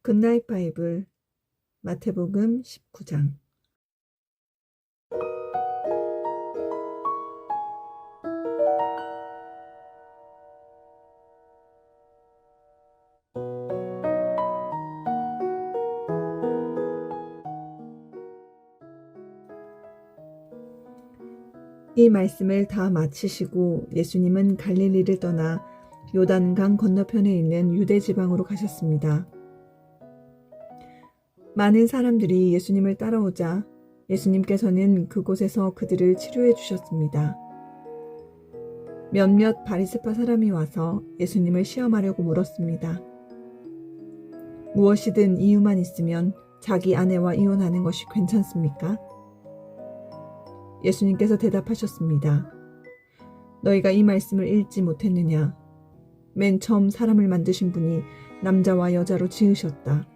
굿나잇 바이블 마태복음 19장. 이 말씀을 다 마치시고 예수님은 갈릴리를 떠나 요단강 건너편에 있는 유대 지방으로 가셨습니다. 많은 사람들이 예수님을 따라오자 예수님께서는 그곳에서 그들을 치료해 주셨습니다. 몇몇 바리새파 사람이 와서 예수님을 시험하려고 물었습니다. 무엇이든 이유만 있으면 자기 아내와 이혼하는 것이 괜찮습니까? 예수님께서 대답하셨습니다. 너희가 이 말씀을 읽지 못했느냐? 맨 처음 사람을 만드신 분이 남자와 여자로 지으셨다.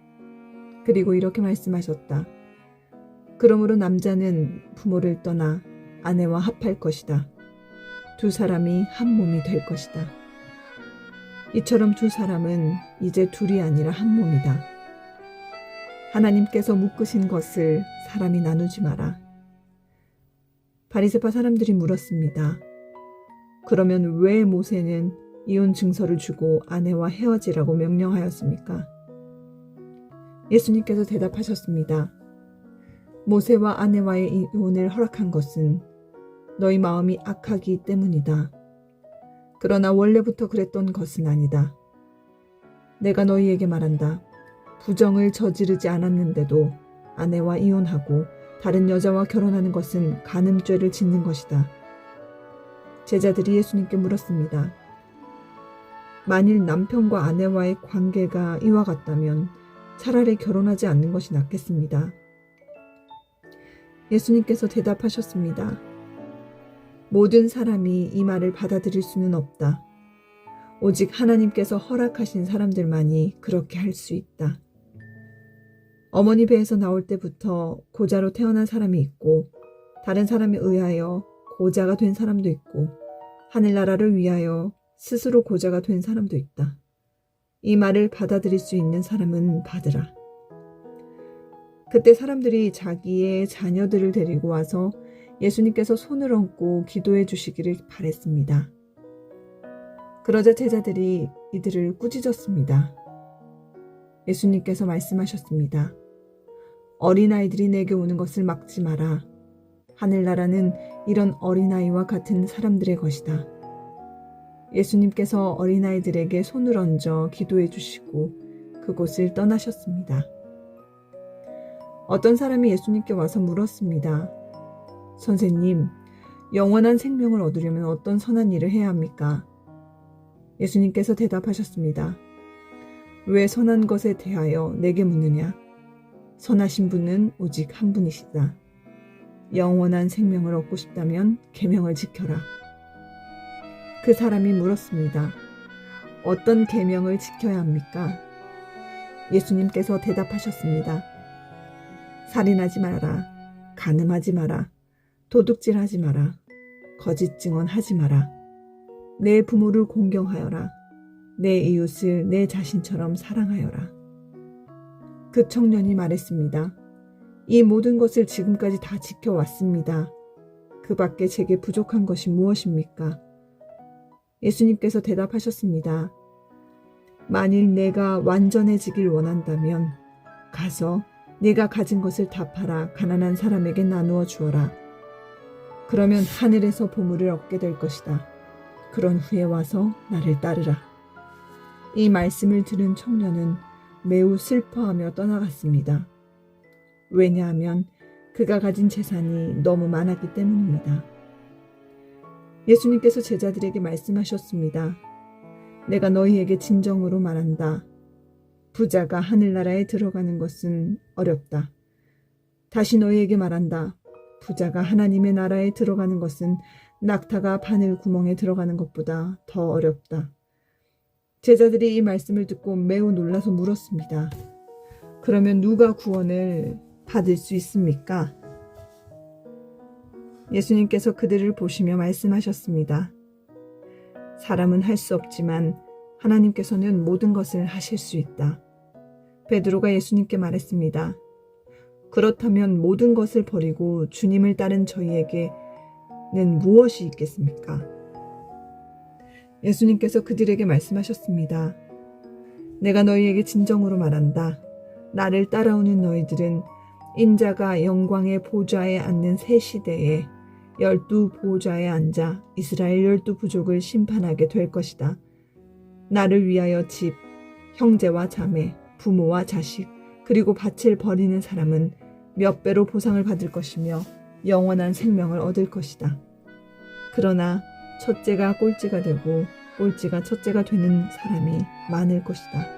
그리고 이렇게 말씀하셨다. 그러므로 남자는 부모를 떠나 아내와 합할 것이다. 두 사람이 한 몸이 될 것이다. 이처럼 두 사람은 이제 둘이 아니라 한 몸이다. 하나님께서 묶으신 것을 사람이 나누지 마라. 바리새파 사람들이 물었습니다. 그러면 왜 모세는 이혼 증서를 주고 아내와 헤어지라고 명령하였습니까? 예수님께서 대답하셨습니다. 모세와 아내와의 이혼을 허락한 것은 너희 마음이 악하기 때문이다. 그러나 원래부터 그랬던 것은 아니다. 내가 너희에게 말한다. 부정을 저지르지 않았는데도 아내와 이혼하고 다른 여자와 결혼하는 것은 간음죄를 짓는 것이다. 제자들이 예수님께 물었습니다. 만일 남편과 아내와의 관계가 이와 같다면 차라리 결혼하지 않는 것이 낫겠습니다. 예수님께서 대답하셨습니다. 모든 사람이 이 말을 받아들일 수는 없다. 오직 하나님께서 허락하신 사람들만이 그렇게 할 수 있다. 어머니 배에서 나올 때부터 고자로 태어난 사람이 있고 다른 사람에 의하여 고자가 된 사람도 있고 하늘나라를 위하여 스스로 고자가 된 사람도 있다. 이 말을 받아들일 수 있는 사람은 받으라. 그때 사람들이 자기의 자녀들을 데리고 와서 예수님께서 손을 얹고 기도해 주시기를 바랬습니다. 그러자 제자들이 이들을 꾸짖었습니다. 예수님께서 말씀하셨습니다. 어린아이들이 내게 오는 것을 막지 마라. 하늘나라는 이런 어린아이와 같은 사람들의 것이다. 예수님께서 어린아이들에게 손을 얹어 기도해 주시고 그곳을 떠나셨습니다. 어떤 사람이 예수님께 와서 물었습니다. 선생님, 영원한 생명을 얻으려면 어떤 선한 일을 해야 합니까? 예수님께서 대답하셨습니다. 왜 선한 것에 대하여 내게 묻느냐? 선하신 분은 오직 한 분이시다. 영원한 생명을 얻고 싶다면 계명을 지켜라. 그 사람이 물었습니다. 어떤 계명을 지켜야 합니까? 예수님께서 대답하셨습니다. 살인하지 마라. 간음하지 마라. 도둑질하지 마라. 거짓 증언하지 마라. 내 부모를 공경하여라. 내 이웃을 내 자신처럼 사랑하여라. 그 청년이 말했습니다. 이 모든 것을 지금까지 다 지켜왔습니다. 그 밖에 제게 부족한 것이 무엇입니까? 예수님께서 대답하셨습니다. 만일 내가 완전해지길 원한다면 가서 네가 가진 것을 다 팔아 가난한 사람에게 나누어 주어라. 그러면 하늘에서 보물을 얻게 될 것이다. 그런 후에 와서 나를 따르라. 이 말씀을 들은 청년은 매우 슬퍼하며 떠나갔습니다. 왜냐하면 그가 가진 재산이 너무 많았기 때문입니다. 예수님께서 제자들에게 말씀하셨습니다. 내가 너희에게 진정으로 말한다. 부자가 하늘나라에 들어가는 것은 어렵다. 다시 너희에게 말한다. 부자가 하나님의 나라에 들어가는 것은 낙타가 바늘 구멍에 들어가는 것보다 더 어렵다. 제자들이 이 말씀을 듣고 매우 놀라서 물었습니다. 그러면 누가 구원을 받을 수 있습니까? 예수님께서 그들을 보시며 말씀하셨습니다. 사람은 할 수 없지만 하나님께서는 모든 것을 하실 수 있다. 베드로가 예수님께 말했습니다. 그렇다면 모든 것을 버리고 주님을 따른 저희에게는 무엇이 있겠습니까? 예수님께서 그들에게 말씀하셨습니다. 내가 너희에게 진정으로 말한다. 나를 따라오는 너희들은 인자가 영광의 보좌에 앉는 새 시대에 12 보좌에 앉아 이스라엘 12부족을 심판하게 될 것이다. 나를 위하여 집, 형제와 자매, 부모와 자식, 그리고 밭을 버리는 사람은 몇 배로 보상을 받을 것이며 영원한 생명을 얻을 것이다. 그러나 첫째가 꼴찌가 되고 꼴찌가 첫째가 되는 사람이 많을 것이다.